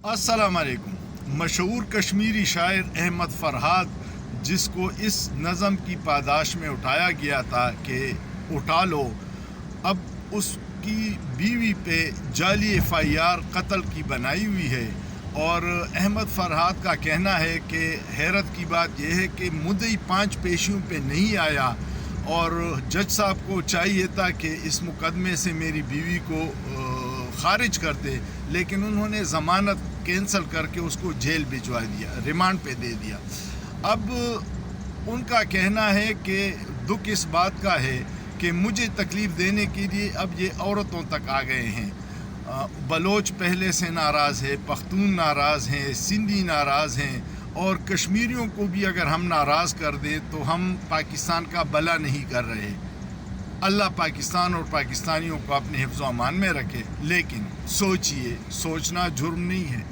अस्सलाम वालेकुम। मशहूर कश्मीरी शायर अहमद फ़रहाद, जिसको इस नज़म की पादाश में उठाया गया था कि उठा लो, अब उसकी बीवी पे जाली एफ़आईआर कत्ल की बनाई हुई है। और अहमद फ़रहाद का कहना है कि हैरत की बात यह है कि मुद्दई 5 पेशियों पे नहीं आया और जज साहब को चाहिए था कि इस मुकदमे से मेरी बीवी को ख़ारिज कर दे, लेकिन उन्होंने ज़मानत कैंसिल करके उसको जेल भिजवा दिया, रिमांड पे दे दिया। अब उनका कहना है कि दुख इस बात का है कि मुझे तकलीफ़ देने के लिए अब ये औरतों तक आ गए हैं। बलोच पहले से नाराज़ है, पख्तून नाराज़ हैं, सिंधी नाराज़ हैं, और कश्मीरियों को भी अगर हम नाराज़ कर दें तो हम पाकिस्तान का भला नहीं कर रहे। अल्लाह पाकिस्तान और पाकिस्तानियों को अपने हिफ्ज़-ओ-अमान में रखे, लेकिन सोचिए, सोचना जुर्म नहीं है।